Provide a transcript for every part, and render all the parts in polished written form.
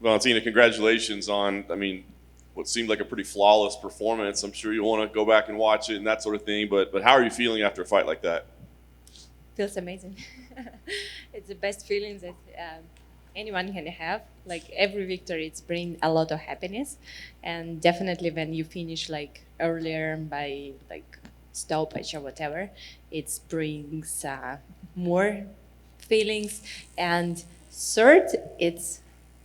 Valentina, congratulations on, I mean, what seemed like a pretty flawless performance. I'm sure you'll want to go back and watch it and that sort of thing, but how are you feeling after a fight like that? Feels amazing. It's the best feeling that anyone can have. Like every victory, it's bring a lot of happiness, and definitely when you finish like earlier by like stoppage or whatever, it brings more feelings. And third, it's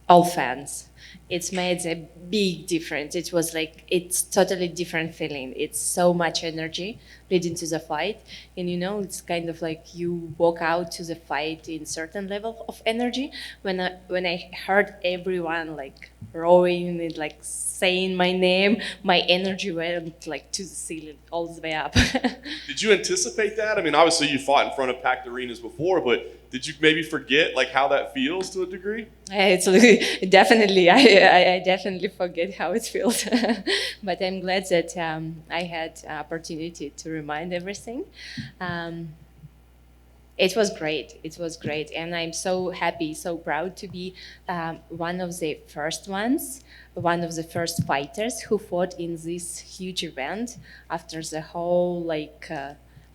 all fans. It's made a big difference. It was like it's totally different feeling. It's so much energy leading to the fight, and it's kind of like you walk out to the fight in certain level of energy. When I heard everyone like rowing and like saying my name, my energy went like to the ceiling, all the way up. Did you anticipate that? I mean, obviously you fought in front of packed arenas before, but did you maybe forget like how that feels to a degree? It's definitely, I definitely forget how it feels, but I'm glad that I had opportunity to remind everything. Um, it was great. It was great, and I'm so happy, so proud to be one of the first ones, one of the first fighters who fought in this huge event after the whole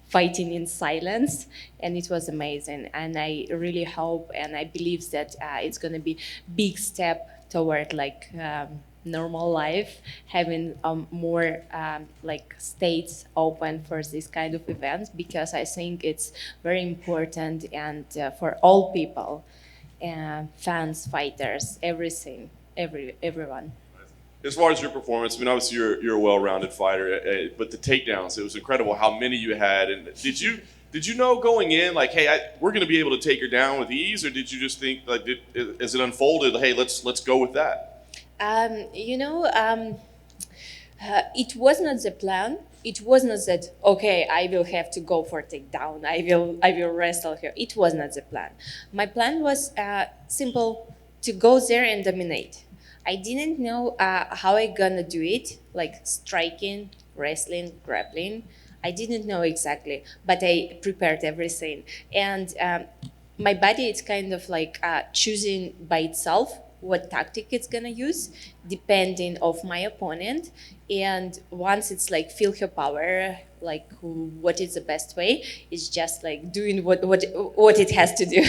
fighting in silence, and it was amazing. And I really hope and I believe that it's going to be big step toward normal life, having more states open for this kind of events, because I think it's very important, and for all people, fans, fighters, everything, everyone. As far as your performance, I mean, obviously you're a well-rounded fighter, but the takedowns, it was incredible how many you had. And did you know going in like, hey, we're going to be able to take her down with ease, or did you just think like, as it unfolded, hey, let's go with that? Um, you know, um, it was not the plan. It was not that okay. I will have to go for takedown. I will wrestle her. It was not the plan. My plan was simple: to go there and dominate. I didn't know how I gonna do it, like striking, wrestling, grappling. I didn't know exactly, but I prepared everything. And my body is kind of like choosing by itself what tactic it's gonna use depending of my opponent. And once it's like feel her power, like what is the best way, it's just like doing what it has to do.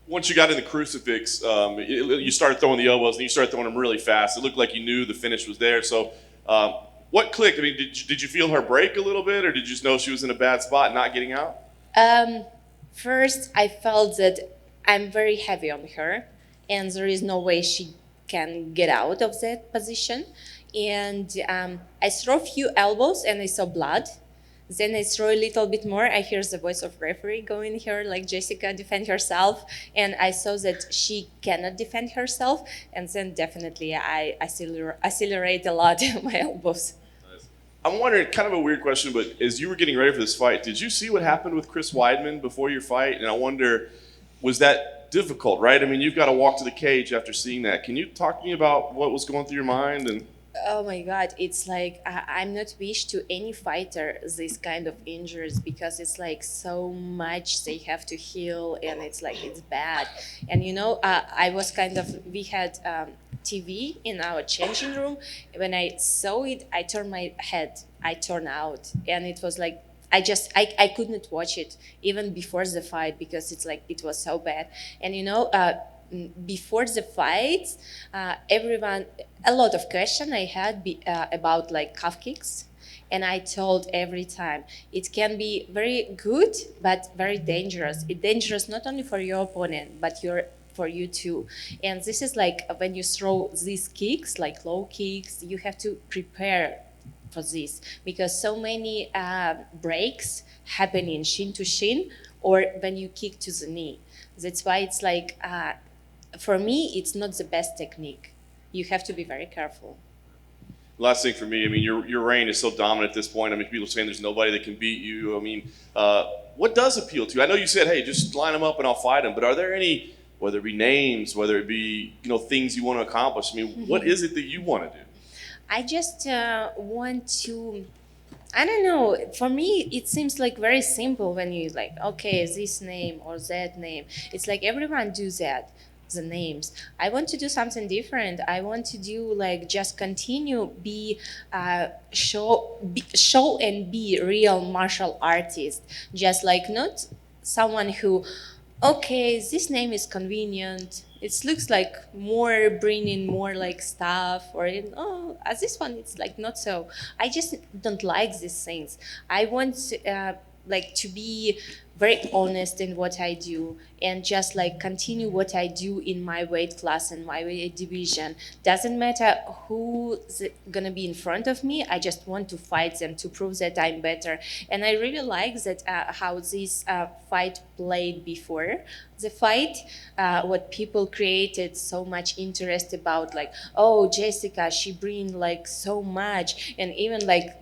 Once you got in the crucifix, you started throwing the elbows and you started throwing them really fast. It looked like you knew the finish was there. So what clicked? I mean, did you feel her break a little bit, or did you just know she was in a bad spot, not getting out? Um, First, I felt that I'm very heavy on her, and there is no way she can get out of that position. And I throw a few elbows, and I saw blood. Then I throw a little bit more. I hear the voice of referee going here, like Jessica defend herself, and I saw that she cannot defend herself. And then definitely I accelerate a lot my elbows. I'm wondering, kind of a weird question, but as you were getting ready for this fight, did you see what happened with Chris Weidman before your fight? And I wonder, was that difficult, right? I mean, you've got to walk to the cage after seeing that. Can you talk to me about what was going through your mind? And Oh my God, it's like I'm not wish to any fighter this kind of injuries, because it's like so much they have to heal, and it's like it's bad. And I was kind of, we had TV in our changing room. When I saw it, I turned my head, I turned out, and it was like I could not watch it even before the fight, because it's like it was so bad. And before the fight, everyone, a lot of question I had about like calf kicks, and I told every time it can be very good but very dangerous. It's dangerous not only for your opponent but for you too. And this is like when you throw these kicks, like low kicks, you have to prepare for this, because so many breaks happen in shin to shin, or when you kick to the knee. That's why it's like for me, it's not the best technique. You have to be very careful. last thing for me, I mean, your reign is so dominant at this point. I mean, people are saying there's nobody that can beat you. I mean, what does appeal to you? I know you said, hey, just line them up and I'll fight them. But are there any, whether it be names, whether it be things you want to accomplish? I mean, what is it that you want to do? I just want to. I don't know. For me, it seems like very simple when you like, okay, this name or that name. It's like everyone do that. the names. I want to do something different. I want to do like just continue be show and be real martial artist. Just like not someone who, okay, this name is convenient. It looks like more bringing more like stuff, or as this one, it's like not so. I just don't like these things. I want like to be very honest in what I do and just like continue what I do in my weight class and my weight division. Doesn't matter who's gonna be in front of me. I just want to fight them to prove that I'm better. And I really like that how this fight played before the fight. What people created so much interest about, like, oh, Jessica, she bring like so much, and even like.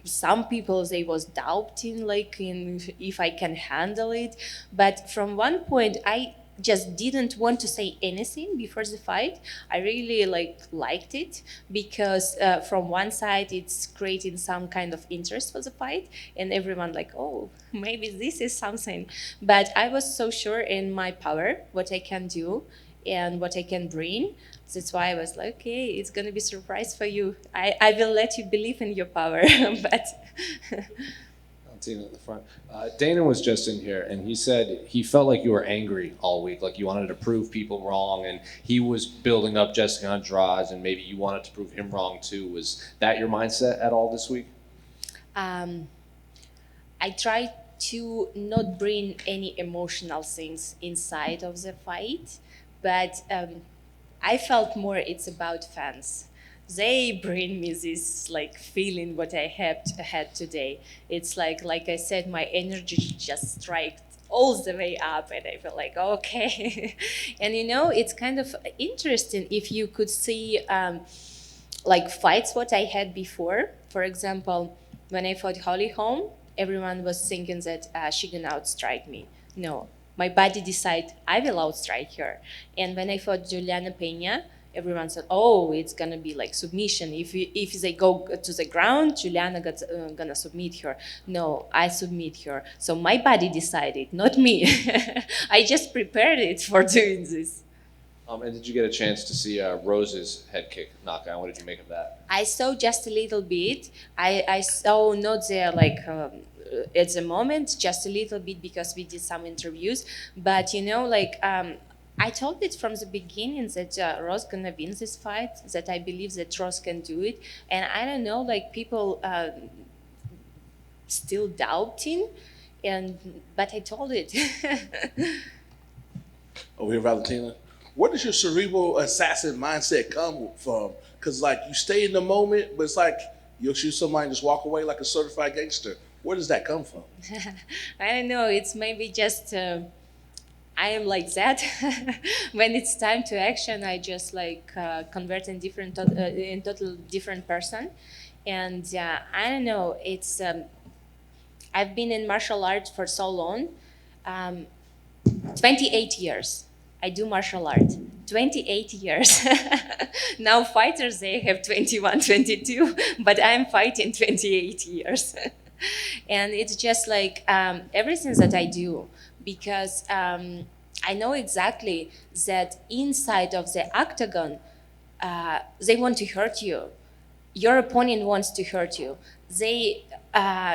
Some people they was doubting like in if I can handle it, but from one point I just didn't want to say anything before the fight. I really liked it because from one side it's creating some kind of interest for the fight, and everyone like, oh, maybe this is something. But I was so sure in my power, what I can do and what I can bring. That's why I was like, okay, it's gonna be a surprise for you. I will let you believe in your power. But Valentina at the front. Dana was just in here, and he said he felt like you were angry all week, like you wanted to prove people wrong, and he was building up Jessica Andrade, and maybe you wanted to prove him wrong too. Was that your mindset at all this week? I tried to not bring any emotional things inside of the fight, but I felt more it's about fans. They bring me this like feeling what I had today. It's like I said, my energy just striked all the way up, and I feel like okay. And it's kind of interesting if you could see like fights what I had before. For example, when I fought Holly Holm, everyone was thinking that she gonna outstrike me. No, my body decided I will outstrike her. And when I fought Juliana Pena, everyone said, "Oh, it's gonna be like submission. If they go to the ground, Juliana gonna submit her." No, I submit her. So my body decided, not me. I just prepared it for doing this. And did you get a chance to see Rose's head kick knockout? What did you make of that? I saw just a little bit. I saw not there like at the moment, just a little bit because we did some interviews. But I told it from the beginning that Rose gonna win this fight. That I believe that Rose can do it. And I don't know, like people still doubting, but I told it. Over here, Valentina. Where does your cerebral assassin mindset come from? Because like you stay in the moment, but it's like you'll shoot somebody and just walk away like a certified gangster. Where does that come from? I don't know. It's maybe just I am like that. When it's time to action, I just like convert in in total different person. And I don't know. It's I've been in martial arts for so long, 28 years. I do martial art. 28 years. Now fighters, they have 21, 22, but I'm fighting 28 years. And it's just like everything that I do, because I know exactly that inside of the octagon, they want to hurt you. Your opponent wants to hurt you.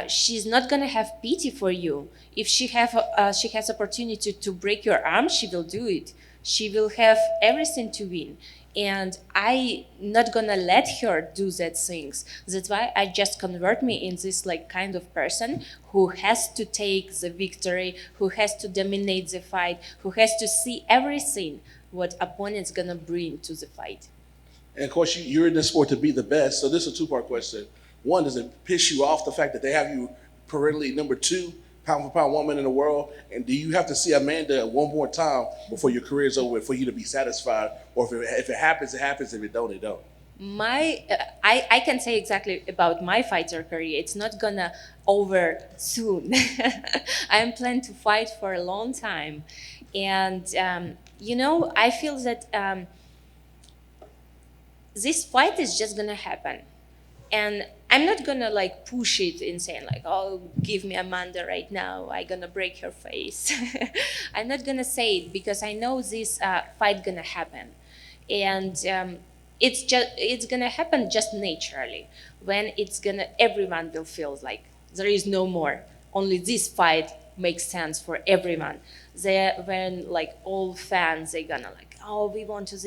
She's not gonna have pity for you. If she has opportunity to break your arm, she will do it. She will have everything to win, and I not gonna let her do that things. That's why I just convert me in this like kind of person who has to take the victory, who has to dominate the fight, who has to see everything what opponent's gonna bring to the fight. And of course, you're in this sport to be the best. So this is a two-part question. One, does it piss you off the fact that they have you perennially number 2 pound for pound woman in the world? And do you have to see Amanda one more time before your career is over for you to be satisfied? Or if it happens, it happens. If it don't, it don't. I can say exactly about my fighter career. It's not gonna over soon. I'm planning to fight for a long time. And, I feel that this fight is just gonna happen. And I'm not gonna like push it and saying like, oh, give me Amanda right now, I'm gonna break her face. I'm not gonna say it because I know this fight gonna happen, and it's gonna happen just naturally when everyone will feel like there is no more. Only this fight makes sense for everyone. When like all fans, they're gonna like, oh, we want to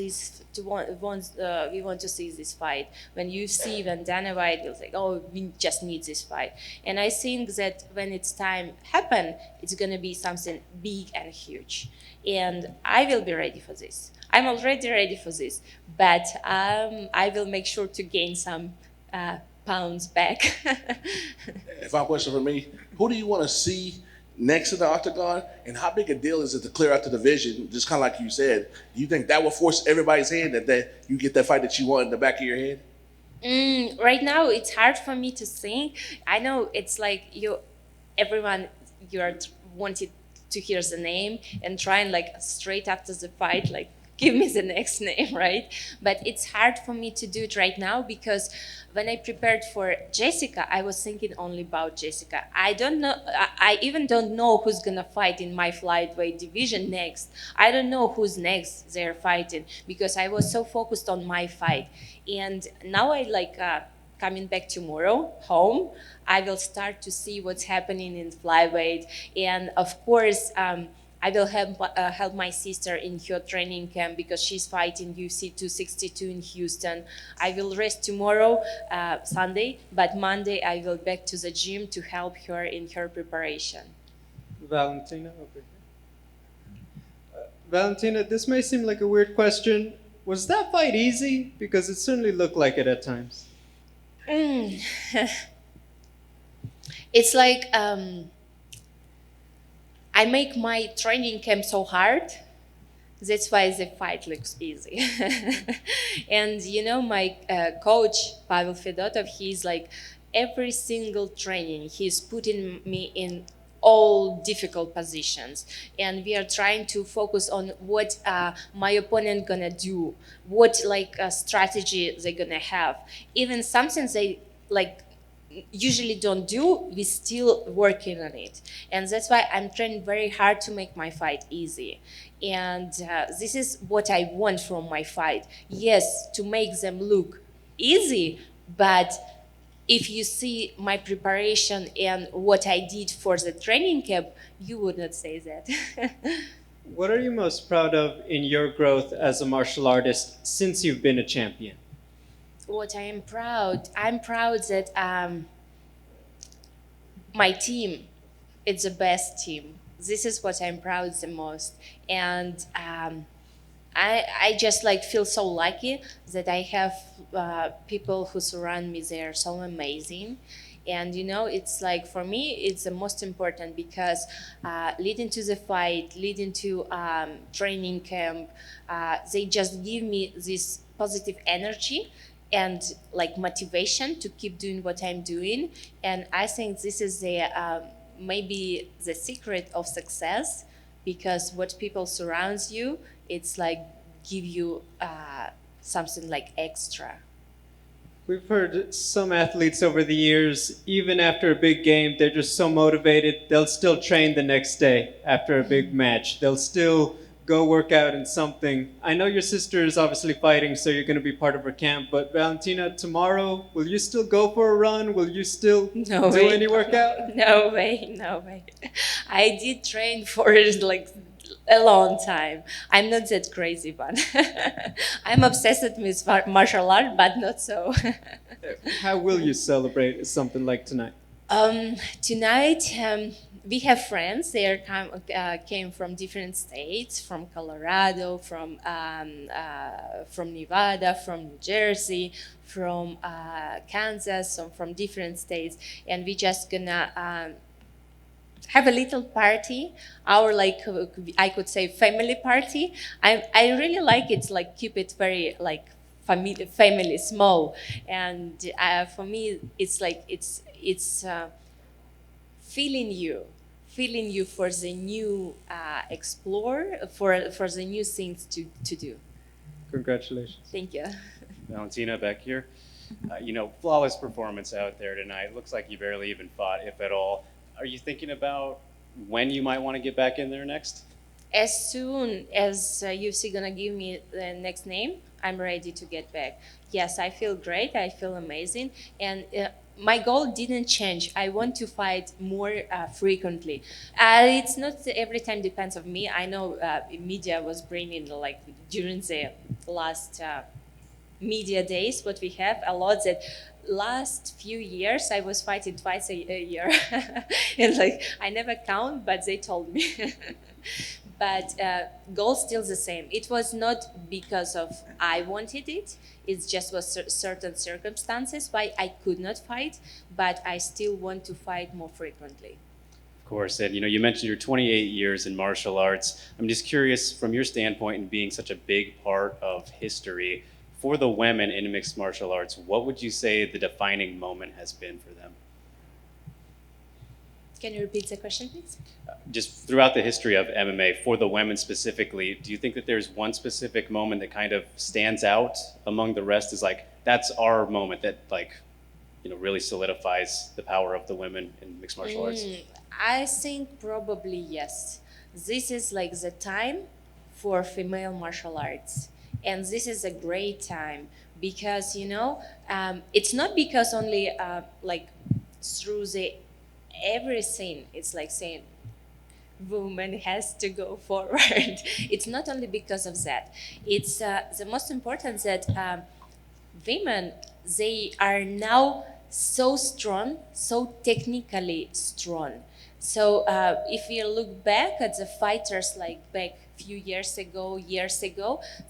we want to see this fight. When you see when Dana White will say, oh, we just need this fight. And I think that when it's time happen, it's gonna be something big and huge. And I will be ready for this. I'm already ready for this, but I will make sure to gain some pounds back. Final question for me: who do you want to see next to the octagon, and how big a deal is it to clear out the division? Just kind of like you said, do you think that will force everybody's hand that you get that fight that you want in the back of your head? Right now, it's hard for me to think. I know it's like everyone you're wanted to hear the name and try and like straight after the fight, like give me the next name, right? But it's hard for me to do it right now because when I prepared for Jessica, I was thinking only about Jessica. I don't know, I even don't know who's gonna fight in my flyweight division next. I don't know who's next they're fighting because I was so focused on my fight. And now I like coming back tomorrow home, I will start to see what's happening in flyweight. And of course, I will help my sister in her training camp because she's fighting UFC 262 in Houston. I will rest tomorrow, Sunday, but Monday I will back to the gym to help her in her preparation. Valentina, over here. Valentina, this may seem like a weird question. Was that fight easy? Because it certainly looked like it at times. It's like I make my training camp so hard. That's why the fight looks easy. And you know, my coach, Pavel Fedotov, he's like, every single training, he's putting me in all difficult positions. And we are trying to focus on what my opponent gonna do, what like strategy they're gonna have. Even something they like usually don't do, we still working on it. And that's why I'm training very hard to make my fight easy. And this is what I want from my fight. Yes, to make them look easy, but if you see my preparation and what I did for the training camp, you would not say that. What are you most proud of in your growth as a martial artist since you've been a champion? What I'm proud that my team, it's the best team. This is what I'm proud the most. And I just like feel so lucky that I have people who surround me. They are so amazing. And you know, it's like for me, it's the most important because leading to the fight, leading to training camp, they just give me this positive energy and like motivation to keep doing what I'm doing. And I think this is the maybe the secret of success, because what people surrounds you, it's like give you something like extra. We've heard some athletes over the years, even after a big game, they're just so motivated, they'll still train the next day after a big match. They'll still go work out in something. I know your sister is obviously fighting, so you're going to be part of her camp, but Valentina, tomorrow, will you still go for a run? Will you still No do way. any workout? No way, no way. I did train for like a long time. I'm not that crazy one. I'm obsessed with martial art, but not so. How will you celebrate something like tonight? Tonight, we have friends. They came from different states, from Colorado, from Nevada, from New Jersey, from Kansas, from different states, and we just gonna have a little party. Our like I could say family party. I really like it. Like keep it very like family small, and for me it's like it's feeling you for the new explore for the new things to do. Congratulations. Thank you. Valentina, back here. Flawless performance out there tonight. Looks like you barely even fought, if at all. Are you thinking about when you might want to get back in there next? As soon as UFC gonna give me the next name, I'm ready to get back. Yes, I feel great. I feel amazing, and my goal didn't change. I want to fight more frequently. It's not every time depends on me. I know media was bringing like during the last media days what we have a lot that last few years I was fighting twice a year and like I never count, but they told me. But goal still the same. It was not because of I wanted it. It just was certain circumstances why I could not fight, but I still want to fight more frequently. Of course, and you mentioned your 28 years in martial arts. I'm just curious, from your standpoint and being such a big part of history, for the women in mixed martial arts, what would you say the defining moment has been for them? Can you repeat the question, please? Just throughout the history of MMA, for the women specifically, do you think that there's one specific moment that kind of stands out among the rest, is like, that's our moment that really solidifies the power of the women in mixed martial arts? I think probably yes. This is like the time for female martial arts. And this is a great time because, it's not because only like through the everything, it's like saying woman has to go forward. It's not only because of that. It's the most important that women, they are now so strong, so technically strong. So if you look back at the fighters like back few years ago,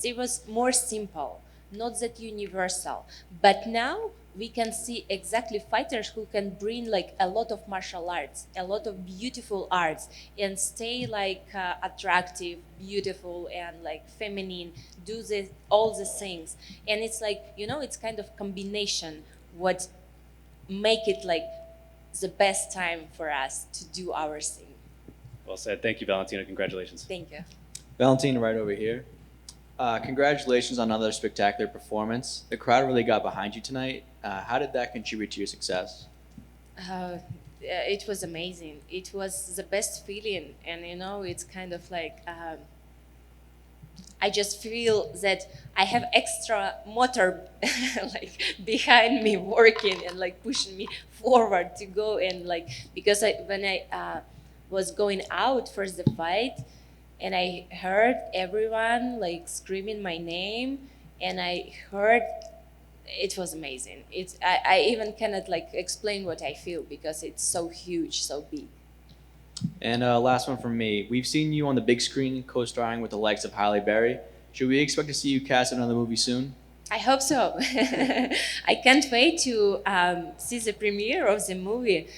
they was more simple, not that universal. But now we can see exactly fighters who can bring like a lot of martial arts, a lot of beautiful arts, and stay like attractive, beautiful, and like feminine, do all the things. And it's like, it's kind of combination what make it like the best time for us to do our thing. Well said. Thank you, Valentina. Congratulations. Thank you. Valentina, right over here. Congratulations on another spectacular performance. The crowd really got behind you tonight. How did that contribute to your success? It was amazing. It was the best feeling, and it's kind of like I just feel that I have extra motor like behind me working and like pushing me forward to go, and like because when I was going out for the fight, and I heard everyone like screaming my name, and I heard it was amazing. I even cannot like explain what I feel because it's so huge, so big. And last one from me. We've seen you on the big screen co-starring with the likes of Halle Berry. Should we expect to see you cast in another movie soon? I hope so. I can't wait to see the premiere of the movie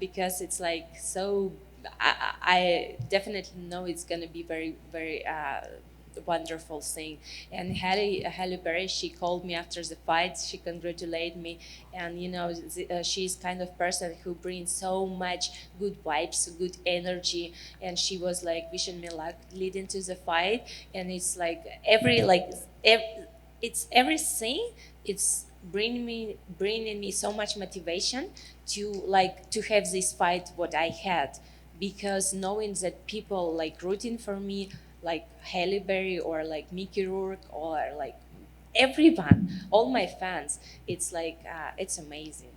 because it's like so. I definitely know it's gonna be very, very wonderful thing. And Halle Berry, she called me after the fight. She congratulated me, and she's kind of person who brings so much good vibes, good energy. And she was like wishing me luck leading to the fight. And it's like it's everything. It's bringing me so much motivation to have this fight what I had. Because knowing that people like rooting for me, like Halle Berry or like Mickey Rourke or like everyone, all my fans, it's like it's amazing.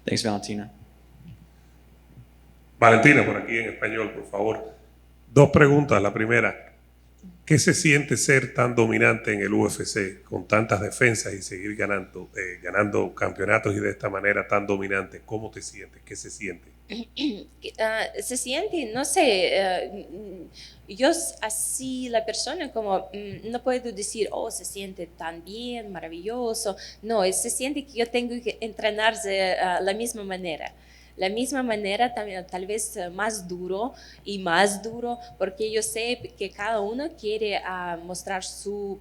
Thanks, Valentina. Valentina, por aquí en español, por favor. Dos preguntas. La primera, ¿qué se siente ser tan dominante en el UFC con tantas defensas y seguir ganando campeonatos y de esta manera tan dominante? ¿Cómo te sientes? ¿Qué se siente? Se siente, no sé, yo así la persona como no puedo decir, oh, se siente tan bien, maravilloso. No, se siente que yo tengo que entrenar de la misma manera. La misma manera, también, tal vez más duro, porque yo sé que cada uno quiere mostrar su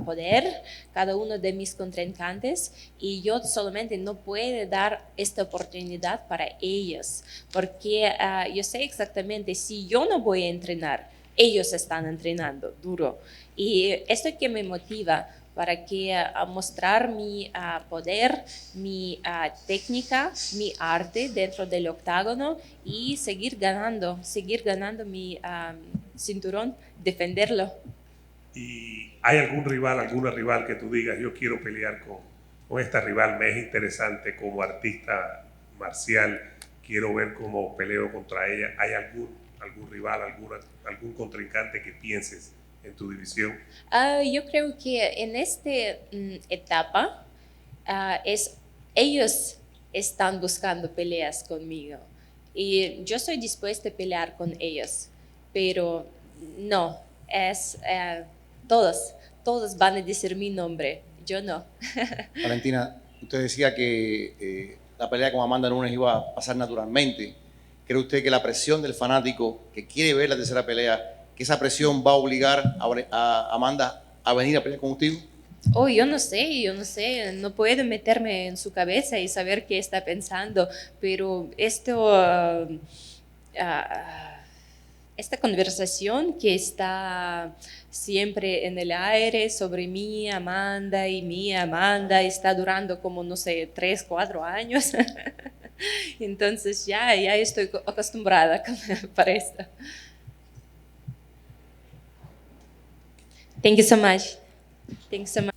poder, cada uno de mis contrincantes, y yo solamente no puedo dar esta oportunidad para ellos, porque yo sé exactamente, si yo no voy a entrenar, ellos están entrenando duro. Y esto que me motiva para que a mostrar mi poder, mi técnica, mi arte dentro del octágono y seguir ganando mi cinturón, defenderlo. ¿Y hay algún rival, alguna rival que tú digas, yo quiero pelear con esta rival, me es interesante como artista marcial, quiero ver cómo peleo contra ella? ¿Hay algún rival, algún contrincante que pienses en tu división? Yo creo que en esta etapa ellos están buscando peleas conmigo y yo estoy dispuesta a pelear con ellos, pero no, todos van a decir mi nombre, yo no. Valentina, usted decía que la pelea con Amanda Nunes iba a pasar naturalmente. ¿Cree usted que la presión del fanático que quiere ver la tercera pelea, que esa presión va a obligar a Amanda a venir a pelear con usted? Oh, yo no sé, no puedo meterme en su cabeza y saber qué está pensando, pero esta conversación que está siempre en el aire sobre mi Amanda y mi Amanda está durando como, no sé, 3, 4 años. Entonces ya estoy acostumbrada para esto. Thank you so much. Thanks so much.